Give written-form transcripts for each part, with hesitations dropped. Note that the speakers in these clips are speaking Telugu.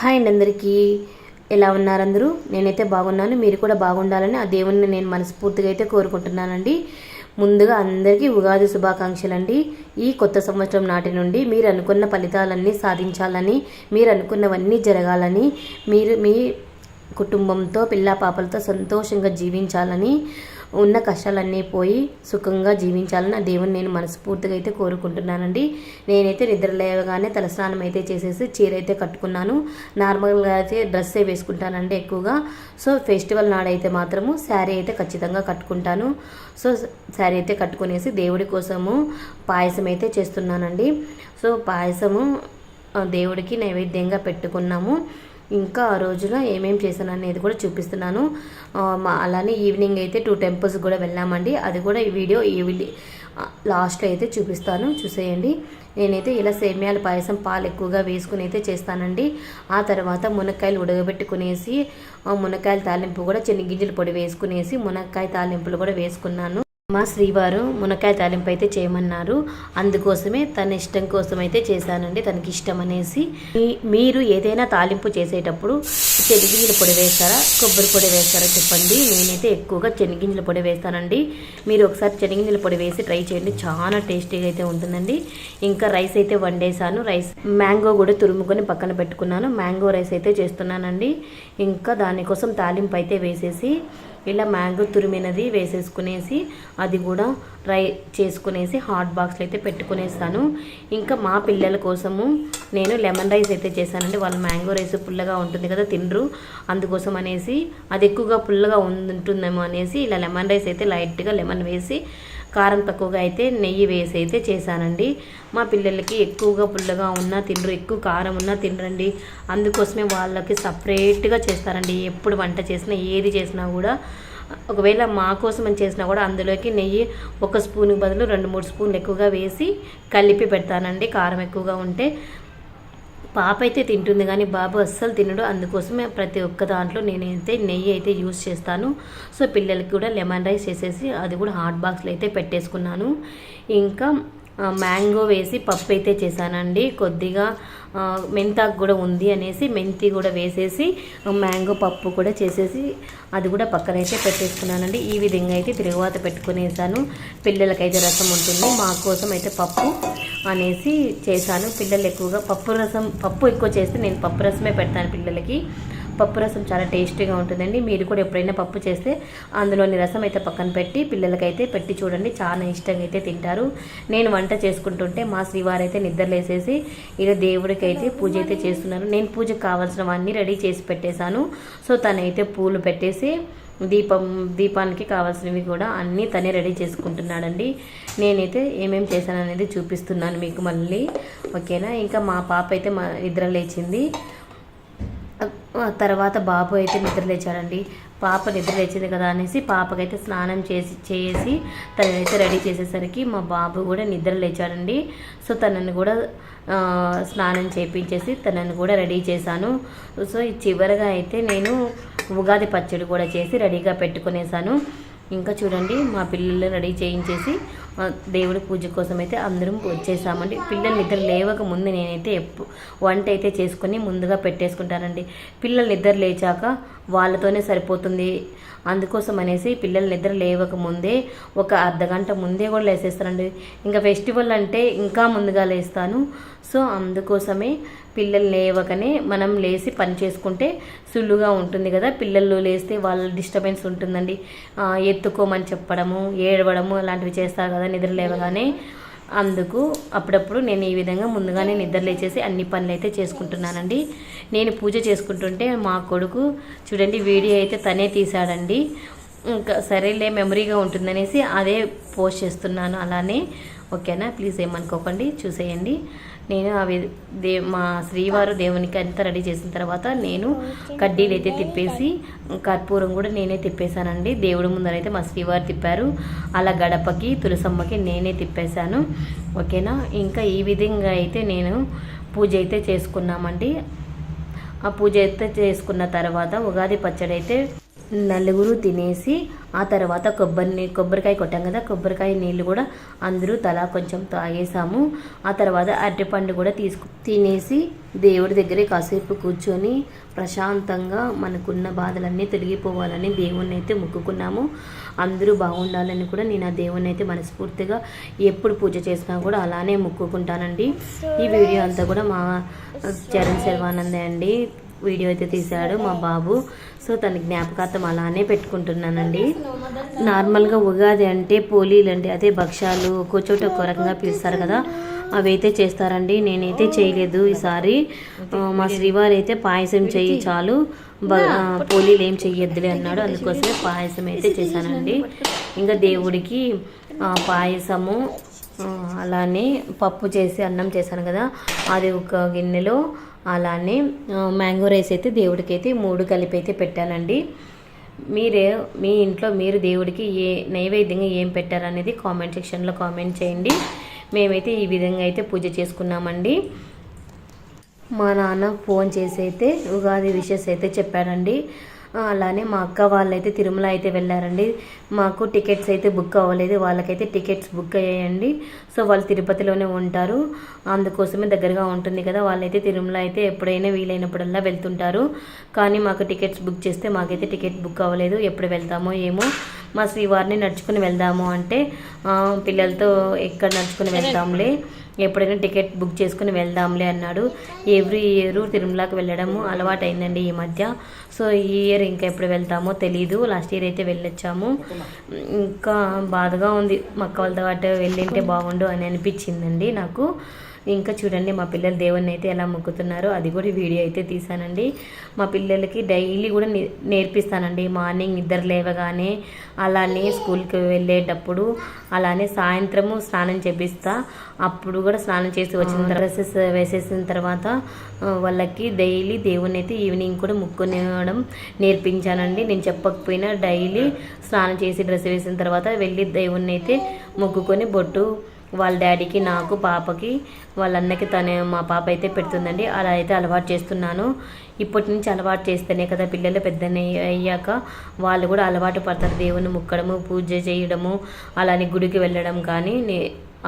హాయ్ అండి అందరికీ. ఎలా ఉన్నారు అందరూ? నేనైతే బాగున్నాను. మీరు కూడా బాగుండాలని ఆ దేవుణ్ణి నేను మనస్ఫూర్తిగా అయితే కోరుకుంటున్నానండి. ముందుగా అందరికీ ఉగాది శుభాకాంక్షలు అండి. ఈ కొత్త సంవత్సరం నాటి నుండి మీరు అనుకున్న ఫలితాలన్నీ సాధించాలని, మీరు అనుకున్నవన్నీ జరగాలని, మీరు మీ కుటుంబంతో పిల్లా పాపలతో సంతోషంగా జీవించాలని, ఉన్న కష్టాలన్నీ పోయి సుఖంగా జీవించాలని ఆ దేవుని నేను మనస్ఫూర్తిగా అయితే కోరుకుంటున్నానండి. నేనైతే నిద్ర లేవగానే తలస్నానం అయితే చేసేసి చీర అయితే కట్టుకున్నాను. నార్మల్గా అయితే డ్రెస్సే వేసుకుంటానండి ఎక్కువగా. సో ఫెస్టివల్ నాడైతే మాత్రము శారీ అయితే ఖచ్చితంగా కట్టుకుంటాను. సో శారీ అయితే కట్టుకునేసి దేవుడి కోసము పాయసం అయితే చేస్తున్నానండి. సో పాయసము దేవుడికి నైవేద్యంగా పెట్టుకున్నాము. ఇంకా ఆ రోజున ఏమేమి చేశాను అనేది కూడా చూపిస్తున్నాను. అలానే ఈవినింగ్ అయితే 2 టెంపుల్స్ కూడా వెళ్ళామండి. అది కూడా ఈ వీడియో లాస్ట్లో అయితే చూపిస్తాను, చూసేయండి. నేనైతే ఇలా సేమ్యాల పాయసం పాలు ఎక్కువగా వేసుకుని అయితే చేస్తానండి. ఆ తర్వాత మునక్కాయలు ఉడకబెట్టుకునేసి మునక్కాయల తాలింపు కూడా చెనిగ్గింజల పొడి వేసుకునేసి మునక్కాయ తాలింపులు కూడా వేసుకున్నాను. మా శ్రీవారు మునక్కాయ తాలింపు అయితే చేయమన్నారు. అందుకోసమే తన ఇష్టం కోసం అయితే చేశానండి, తనకి ఇష్టం అనేసి. మీరు ఏదైనా తాలింపు చేసేటప్పుడు శనగింజల పొడి వేస్తారా, కొబ్బరి పొడి వేస్తారా చెప్పండి. నేనైతే ఎక్కువగా శనగింజల పొడి వేస్తానండి. మీరు ఒకసారి శనగింజల పొడి వేసి ట్రై చేయండి, చాలా టేస్టీగా అయితే ఉంటుందండి. ఇంకా రైస్ అయితే వండేసాను. మ్యాంగో కూడా తురుముకొని పక్కన పెట్టుకున్నాను. మ్యాంగో రైస్ అయితే చేస్తున్నానండి. ఇంకా దానికోసం తాలింపు అయితే వేసేసి ఇలా మ్యాంగో తురిమినది వేసేసుకునేసి అది కూడా ఫ్రై చేసుకునేసి హాట్ బాక్స్లో అయితే పెట్టుకునేస్తాను. ఇంకా మా పిల్లల కోసము నేను లెమన్ రైస్ అయితే చేశానండి. వాళ్ళు మ్యాంగో రైస్ పుల్లగా ఉంటుంది కదా, తినరు. అందుకోసం అనేసి అది ఎక్కువగా పుల్లగా ఉంటుందేమో అనేసి ఇలా లెమన్ రైస్ అయితే లైట్గా లెమన్ వేసి కారం తక్కువగా అయితే నెయ్యి వేసి అయితే చేశానండి. మా పిల్లలకి ఎక్కువగా పుల్లగా ఉన్నా తినరు, ఎక్కువ కారం ఉన్నా తినరండి. అందుకోసమే వాళ్ళకి సపరేట్గా చేస్తారండి. ఎప్పుడు వంట చేసినా ఏది చేసినా కూడా, ఒకవేళ మా కోసం అని చేసినా కూడా అందులోకి నెయ్యి 1 స్పూన్కి బదులు 2-3 స్పూన్లు ఎక్కువగా వేసి కలిపి పెడతానండి. కారం ఎక్కువగా ఉంటే పాప అయితే తింటుంది కానీ బాబు అస్సలు తినడు. అందుకోసమే ప్రతి ఒక్క దాంట్లో నేనైతే నెయ్యి అయితే యూస్ చేస్తాను. సో పిల్లలకి కూడా లెమన్ రైస్ చేసేసి అది కూడా హాట్ బాక్స్లో అయితే పెట్టేసుకున్నాను. ఇంకా మ్యాంగో వేసి పప్పు అయితే చేశానండి. కొద్దిగా మెంతాకు కూడా ఉంది అనేసి మెంతి కూడా వేసేసి మ్యాంగో పప్పు కూడా చేసేసి అది కూడా పక్కనైతే పెట్టేసుకున్నానండి. ఈ విధంగా అయితే తిరుగువాత పెట్టుకునేసాను. పిల్లలకైతే రసం ఉంటుంది, మా కోసం అయితే పప్పు అనేసి చేశాను. పిల్లలు ఎక్కువగా పప్పు ఎక్కువ చేస్తే నేను పప్పు రసమే పెడతాను పిల్లలకి. పప్పు రసం చాలా టేస్టీగా ఉంటుందండి. మీరు కూడా ఎప్పుడైనా పప్పు చేస్తే అందులోని రసం అయితే పక్కన పెట్టి పిల్లలకైతే పెట్టి చూడండి, చాలా ఇష్టంగా అయితే తింటారు. నేను వంట చేసుకుంటుంటే మా శ్రీవారు అయితే నిద్రలేసేసి ఇలా దేవుడికి అయితే పూజ అయితే చేస్తున్నారు. నేను పూజకు కావాల్సినవన్నీ రెడీ చేసి పెట్టేశాను. సో తనైతే పూలు పెట్టేసి దీపానికి కావాల్సినవి కూడా అన్నీ తనే రెడీ చేసుకుంటున్నాడండి. నేనైతే ఏమేమి చేశాను అనేది చూపిస్తున్నాను మీకు మళ్ళీ, ఓకేనా. ఇంకా మా పాప అయితే నిద్ర లేచింది. తర్వాత బాబు అయితే నిద్ర లేచాడండి. పాప నిద్ర లేచింది కదా అనేసి పాపకైతే స్నానం చేసి తనైతే రెడీ చేసేసరికి మా బాబు కూడా నిద్ర లేచాడండి. సో తనని కూడా స్నానం చేయించేసి తనని కూడా రెడీ చేశాను. సో చివరిగా అయితే నేను ఉగాది పచ్చడి కూడా చేసి రెడీగా పెట్టుకునేసాను. ఇంకా చూడండి మా పిల్లలు రెడీ చేయించేసి దేవుడి పూజ కోసం అయితే అందరం వచ్చేసామండి. పిల్లలు నిద్ర లేవక ముందు నేనైతే వంట అయితే చేసుకొని ముందుగా పెట్టేసుకుంటానండి. పిల్లలు నిద్ర లేచాక వాళ్ళతోనే సరిపోతుంది. అందుకోసం అనేసి పిల్లలు నిద్ర లేవక ముందే ఒక అర్ధగంట ముందే కూడా లేసేస్తానండి. ఇంకా ఫెస్టివల్ అంటే ఇంకా ముందుగా లేస్తాను. సో అందుకోసమే పిల్లలు లేవకనే మనం లేచి పని చేసుకుంటే సులువుగా ఉంటుంది కదా. పిల్లలు లేస్తే వాళ్ళ డిస్టర్బెన్స్ ఉంటుందండి. ఎత్తుకోమని చెప్పడము, ఏడవడము అలాంటివి చేస్తారు కదా నిద్ర లేవగానే. అందుకు అప్పుడప్పుడు నేను ఈ విధంగా ముందుగానే నిద్ర లేచేసి అన్ని పనులు అయితే చేసుకుంటున్నానండి. నేను పూజ చేసుకుంటుంటే మా కొడుకు చూడండి వీడియో అయితే తనే తీశాడండి. ఇంకా సరేలే మెమరీగా ఉంటుందనేసి అదే పోస్ట్ చేస్తున్నాను అలానే, ఓకేనా. ప్లీజ్ ఏమనుకోకండి, చూసేయండి. నేను మా శ్రీవారు దేవునికి అంతా రెడీ చేసిన తర్వాత నేను కడ్డీలు అయితే తిప్పేసి కర్పూరం కూడా నేనే తిప్పేశానండి. దేవుడి ముందరైతే మా శ్రీవారు తిప్పారు, అలా గడపకి తులసమ్మకి నేనే తిప్పేశాను, ఓకేనా. ఇంకా ఈ విధంగా అయితే నేను పూజ అయితే చేసుకున్నామండి. ఆ పూజ అయితే చేసుకున్న తర్వాత ఉగాది పచ్చడి అయితే నలుగురు తినేసి ఆ తర్వాత కొబ్బరికాయ కొట్టాం కదా, కొబ్బరికాయ నీళ్ళు కూడా అందరూ తలా కొంచెం తాగేసాము. ఆ తర్వాత అరటిపండు కూడా తినేసి దేవుడి దగ్గరే కాసేపు కూర్చొని ప్రశాంతంగా మనకున్న బాధలన్నీ తొలగిపోవాలని దేవుణ్ణి అయితే మొక్కుకున్నాము. అందరూ బాగుండాలని కూడా నేను ఆ దేవుణ్ణి అయితే మనస్ఫూర్తిగా ఎప్పుడు పూజ చేసినా కూడా అలానే మొక్కుకుంటానండి. ఈ వీడియో అంతా కూడా మా చరణ్ శర్వానందే అండి వీడియో అయితే తీశాడు మా బాబు. సో తన జ్ఞాపకార్థం అలానే పెట్టుకుంటున్నానండి. నార్మల్గా ఉగాది అంటే పోలీలు అండి, అదే భక్ష్యాలు ఒక్కోచోట ఒక్కో రకంగా పిలుస్తారు కదా, అవి అయితే చేస్తారండి. నేనైతే చేయలేదు ఈసారి. మా శ్రీవారు అయితే పాయసం చెయ్యి చాలు, పోలీలు ఏం చెయ్యొద్దులే అన్నాడు. అందుకోసమే పాయసం అయితే చేశానండి. ఇంకా దేవుడికి పాయసము అలానే పప్పు చేసి అన్నం చేశాను కదా, అది ఒక గిన్నెలో, అలానే మ్యాంగో రైస్ అయితే దేవుడికి అయితే 3 కలిపి అయితే పెట్టానండి. మీ ఇంట్లో మీరు దేవుడికి నైవేద్యంగా ఏం పెట్టారనేది కామెంట్ సెక్షన్లో కామెంట్ చేయండి. మేమైతే ఈ విధంగా అయితే పూజ చేసుకున్నామండి. మా నాన్న ఫోన్ చేసి అయితే ఉగాది విషెస్ అయితే చెప్పాడండి. అలానే మా అక్క వాళ్ళైతే తిరుమల అయితే వెళ్ళారండి. మాకు టికెట్స్ అయితే బుక్ అవ్వలేదు, వాళ్ళకైతే టికెట్స్ బుక్ అయ్యాయండి. సో వాళ్ళు తిరుపతిలోనే ఉంటారు, అందుకోసమే దగ్గరగా ఉంటుంది కదా, వాళ్ళైతే తిరుమల అయితే ఎప్పుడైనా వీలైనప్పుడల్లా వెళ్తుంటారు. కానీ మాకు టికెట్స్ బుక్ చేస్తే మాకైతే టికెట్ బుక్ అవ్వలేదు. ఎప్పుడు వెళ్తామో ఏమో. మా శ్రీవారిని నడుచుకుని వెళ్దాము అంటే పిల్లలతో ఎక్కడ నడుచుకుని వెళ్తాంలే, ఎప్పుడైనా టికెట్ బుక్ చేసుకుని వెళ్దాంలే అన్నాడు. ఎవ్రీ ఇయర్ తిరుమలకి వెళ్ళడము అలవాటు అయిందండి ఈ మధ్య. సో ఈ ఇయర్ ఇంకా ఎప్పుడు వెళ్తామో తెలీదు. లాస్ట్ ఇయర్ అయితే వెళ్ళొచ్చాము. ఇంకా బాధగా ఉంది, మా అక్క వాళ్ళతో పాటు వెళ్ళింటే బాగుండు అని అనిపించిందండి నాకు. ఇంకా చూడండి మా పిల్లలు దేవుణ్ణి అయితే ఎలా మొక్కుతున్నారో అది కూడా వీడియో అయితే తీసానండి. మా పిల్లలకి డైలీ కూడా నేర్పిస్తానండి. మార్నింగ్ నిద్ర లేవగానే, అలానే స్కూల్కి వెళ్ళేటప్పుడు, అలానే సాయంత్రము స్నానం చేపిస్తా. అప్పుడు కూడా స్నానం చేసి వచ్చిన డ్రెస్సెస్ వేసేసిన తర్వాత వాళ్ళకి డైలీ దేవుణ్ణి అయితే ఈవినింగ్ కూడా మొక్కునేయడం నేర్పించానండి. నేను చెప్పకపోయినా డైలీ స్నానం చేసి డ్రెస్ వేసిన తర్వాత వెళ్ళి దేవుణ్ణి అయితే మొక్కుకొని బొట్టు వాళ్ళ డాడీకి, నాకు, పాపకి, వాళ్ళ అన్నకి మా పాప అయితే పెడుతుందండి. అలా అయితే అలవాటు చేస్తున్నాను. ఇప్పటి నుంచి అలవాటు చేస్తేనే కదా పిల్లలు పెద్దనే అయ్యాక వాళ్ళు కూడా అలవాటు పడతారు. దేవుని మొక్కడము, పూజ చేయడము, అలానే గుడికి వెళ్ళడం కానీ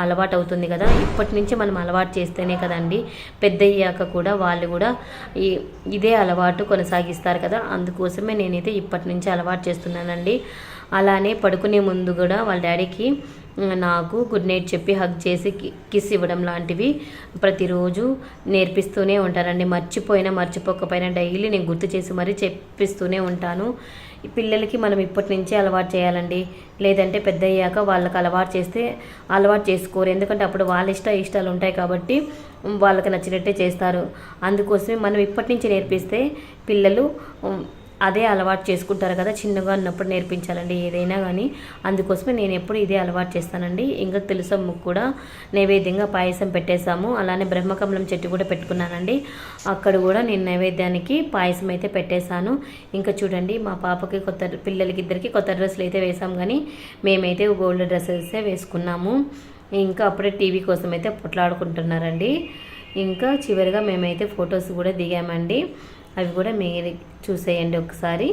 అలవాటు అవుతుంది కదా. ఇప్పటి నుంచి మనం అలవాటు చేస్తేనే కదండి పెద్ద అయ్యాక కూడా వాళ్ళు కూడా ఇదే అలవాటు కొనసాగిస్తారు కదా. అందుకోసమే నేనైతే ఇప్పటి నుంచి అలవాటు చేస్తున్నానండి. అలానే పడుకునే ముందు కూడా వాళ్ళ డాడీకి, నాకు గుడ్ నైట్ చెప్పి హగ్ చేసి కిస్ ఇవ్వడం లాంటివి ప్రతిరోజు నేర్పిస్తూనే ఉంటానండి. మర్చిపోకపోయినా డైలీ నేను గుర్తు చేసి మరీ చెప్పిస్తూనే ఉంటాను. ఈ పిల్లలకి మనం ఇప్పటి నుంచే అలవాటు చేయాలండి. లేదంటే పెద్ద అయ్యాక వాళ్ళకి అలవాటు చేసుకోరు. ఎందుకంటే అప్పుడు వాళ్ళ ఇష్టాలు ఉంటాయి కాబట్టి వాళ్ళకి నచ్చినట్టే చేస్తారు. అందుకోసమే మనం ఇప్పటి నుంచి నేర్పిస్తే పిల్లలు అదే అలవాటు చేసుకుంటారు కదా. చిన్నగా ఉన్నప్పుడు నేర్పించాలండి ఏదైనా కానీ. అందుకోసమే నేను ఎప్పుడు ఇదే అలవాటు చేస్తానండి. ఇంకా తులసమ్మ కూడా నైవేద్యంగా పాయసం పెట్టేశాము. అలానే బ్రహ్మకమలం చెట్టు కూడా పెట్టుకున్నానండి. అక్కడ కూడా నేను నైవేద్యానికి పాయసం అయితే పెట్టేశాను. ఇంకా చూడండి మా పాపకి పిల్లలకి ఇద్దరికి కొత్త డ్రెస్సులు అయితే వేసాం, కానీ మేమైతే గోల్డ్ డ్రెస్సెస్ వేసుకున్నాము. ఇంకా అప్పుడే టీవీ కోసం అయితే పొట్లాడుకుంటున్నారండి. ఇంకా చివరిగా మేమైతే ఫొటోస్ కూడా దిగామండి. అవి కూడా మీరు చూసేయండి ఒకసారి.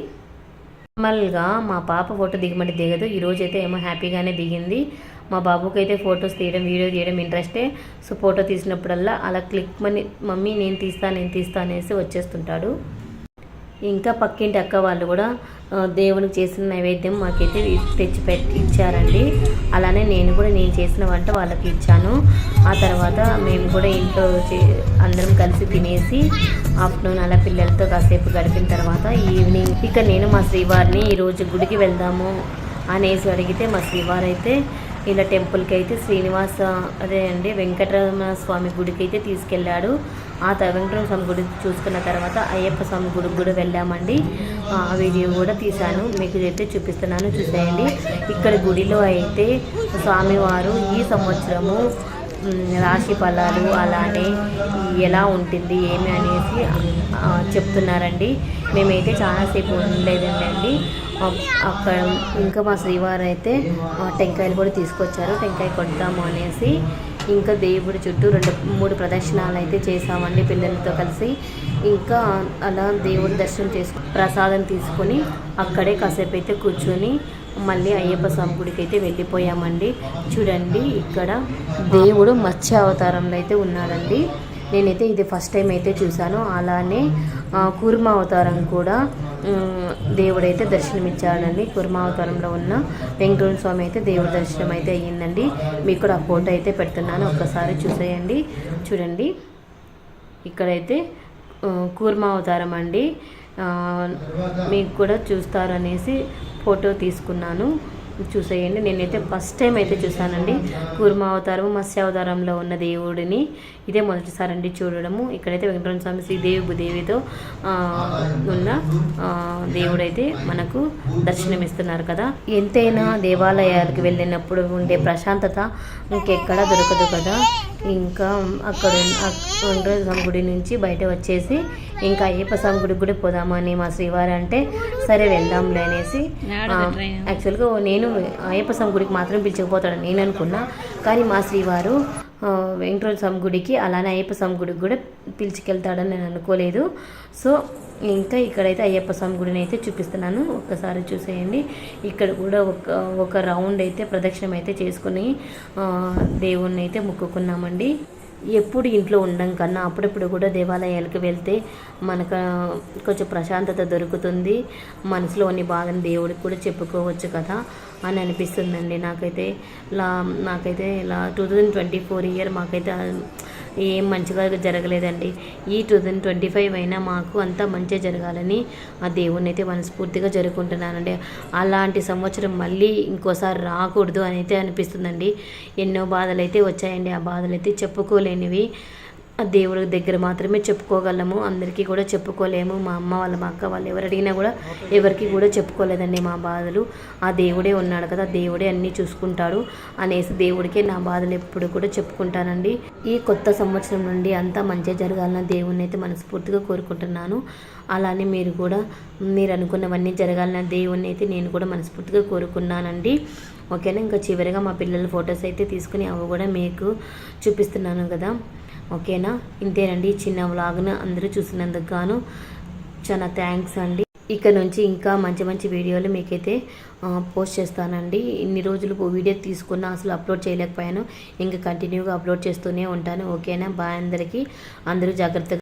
నార్మల్గా మా పాప ఫోటో దిగమంటే దిగదు. ఈరోజు అయితే ఏమో హ్యాపీగానే దిగింది. మా బాబుకి అయితే ఫొటోస్ తీయడం, వీడియో తీయడం ఇంట్రెస్టే. సో ఫోటో తీసినప్పుడల్లా అలా క్లిక్ మమ్మీ నేను తీస్తా అనేసి వచ్చేస్తుంటాడు. ఇంకా పక్కింటి అక్క వాళ్ళు కూడా దేవునికి చేసిన నైవేద్యం మాకైతే ఇచ్చారండి. అలానే నేను చేసిన వంట వాళ్ళకి ఇచ్చాను. ఆ తర్వాత మేము కూడా ఇంట్లో అందరం కలిసి తినేసి ఆఫ్టర్నూన్ అలా పిల్లలతో కాసేపు గడిపిన తర్వాత ఈవినింగ్ ఇక నేను మా శ్రీవారిని ఈరోజు గుడికి వెళ్దాము అనేసి అడిగితే మా శ్రీవారు అయితే ఇలా టెంపుల్కి అయితే వెంకటరమణ స్వామి గుడికి అయితే తీసుకెళ్ళాడు. ఆ వెంకటరమణ స్వామి గుడి చూసుకున్న తర్వాత అయ్యప్ప స్వామి గుడికి కూడా వెళ్ళామండి. ఆ వీడియో కూడా తీశాను, మీకు అయితే చూపిస్తున్నాను, చూసేయండి. ఇక్కడ గుడిలో అయితే స్వామివారు ఈ సంవత్సరము రాశి ఫలాలు అలానే ఎలా ఉంటుంది ఏమి అనేసి చెప్తున్నారండి. మేమైతే చాలాసేపు ఉండలేదండి అక్కడ. ఇంకా మా శ్రీవారు అయితే టెంకాయలు కూడా తీసుకొచ్చారు, టెంకాయ కొడతాము అనేసి. ఇంకా దేవుడి చుట్టూ 2-3 ప్రదక్షిణాలు అయితే చేసామండి పిల్లలతో కలిసి. ఇంకా అలా దేవుడి దర్శనం చేసుకుని ప్రసాదం తీసుకొని అక్కడే కాసేపు అయితే కూర్చొని మళ్ళీ అయ్యప్ప స్వామి గుడికి అయితే వెళ్ళిపోయామండి. చూడండి ఇక్కడ దేవుడు మత్స్య అవతారంలో అయితే ఉన్నాడండి. నేనైతే ఇది ఫస్ట్ టైం అయితే చూశాను. అలానే కూర్మ అవతారం కూడా దేవుడైతే దర్శనమిచ్చాడండి. కూర్మ అవతారంలో ఉన్న వెంకటరమణ స్వామి అయితే దేవుడి దర్శనం అయితే అయ్యిందండి. మీకు కూడా ఆ ఫోటో అయితే పెడుతున్నాను, ఒక్కసారి చూసేయండి. చూడండి ఇక్కడైతే కూర్మ అవతారం అండి, మీకు కూడా చూస్తారనేసి ఫోటో తీసుకున్నాను, చూసేయండి. నేనైతే ఫస్ట్ టైం అయితే చూసానండి కూర్మ అవతారం మత్స్య అవతారంలో ఉన్న దేవుడిని. ఇదే మొదటిసారి అండి చూడడము. ఇక్కడైతే వెంకటరమణ స్వామి శ్రీదేవి భూదేవితో ఉన్న దేవుడైతే మనకు దర్శనమిస్తున్నారు కదా. ఎంతైనా దేవాలయాలకు వెళ్ళినప్పుడు ఉండే ప్రశాంతత ఇంకెక్కడ దొరకదు కదా. ఇంకా అక్కడ వెంకటరమణ స్వామి గుడి నుంచి బయట వచ్చేసి ఇంకా అయ్యప్ప స్వామి గుడికి కూడా పోదామని మా శ్రీవారు అంటే సరే వెళ్దాంలే అనేసి, యాక్చువల్గా నేను అయ్యప్ప స్వామి గుడికి మాత్రం పిలిచకపోతాడని నేను అనుకున్నా, కానీ మా శ్రీవారు వెంకటరమణ స్వామి గుడికి అలానే అయ్యప్ప స్వామి గుడికి కూడా పిలిచికెళ్తాడని నేను అనుకోలేదు. సో ఇంకా ఇక్కడైతే అయ్యప్ప స్వామి గుడిని అయితే చూపిస్తున్నాను, ఒక్కసారి చూసేయండి. ఇక్కడ కూడా ఒక రౌండ్ అయితే ప్రదక్షిణం అయితే చేసుకుని దేవుణ్ణి అయితే మొక్కుకున్నామండి. ఎప్పుడు ఇంట్లో ఉండడం కన్నా అప్పుడప్పుడు కూడా దేవాలయాలకు వెళ్తే మనకు కొంచెం ప్రశాంతత దొరుకుతుంది, మనసులోని బాధను దేవుడికి కూడా చెప్పుకోవచ్చు కదా అని అనిపిస్తుందండి. నాకైతే ఇలా 2024 ఇయర్ మాకైతే ఏం మంచిగా జరగలేదండి. ఈ 2025 అయినా మాకు అంతా మంచిగా జరగాలని ఆ దేవుణ్ణి అయితే మనస్ఫూర్తిగా జరుపుకుంటున్నానండి. అలాంటి సంవత్సరం మళ్ళీ ఇంకోసారి రాకూడదు అని అయితే అనిపిస్తుందండి. ఎన్నో బాధలు అయితే వచ్చాయండి, ఆ బాధలు అయితే చెప్పుకోలేనివి. ఆ దేవుడి దగ్గర మాత్రమే చెప్పుకోగలము, అందరికీ కూడా చెప్పుకోలేము. మా అమ్మ వాళ్ళు, మా అక్క వాళ్ళు ఎవరు అడిగినా కూడా ఎవరికి కూడా చెప్పుకోలేదండి మా బాధలు. ఆ దేవుడే ఉన్నాడు కదా, దేవుడే అన్నీ చూసుకుంటాడు అనేసి దేవుడికే నా బాధలు ఎప్పుడు కూడా చెప్పుకుంటానండి. ఈ కొత్త సంవత్సరం నుండి అంతా మంచిగా జరగాలని దేవుణ్ణి అయితే మనస్ఫూర్తిగా కోరుకుంటున్నాను. అలానే మీరు కూడా మీరు అనుకున్నవన్నీ జరగాలని దేవుణ్ణి అయితే నేను కూడా మనస్ఫూర్తిగా కోరుకున్నానండి. ఓకేనా. ఇంకా చివరిగా మా పిల్లల ఫొటోస్ అయితే తీసుకుని అవి కూడా మీకు చూపిస్తున్నాను కదా. ఓకేనా. ఇంతేనండి చిన్న వ్లాగ్ను అందరూ చూసినందుకు గాను చాలా థ్యాంక్స్ అండి. ఇక్కడ నుంచి ఇంకా మంచి మంచి వీడియోలు మీకైతే పోస్ట్ చేస్తానండి. ఇన్ని రోజులు వీడియో తీసుకున్నా అసలు అప్లోడ్ చేయలేకపోయాను, ఇంకా కంటిన్యూగా అప్లోడ్ చేస్తూనే ఉంటాను. ఓకేనా. బాయ్ అందరికీ. అందరూ జాగ్రత్తగా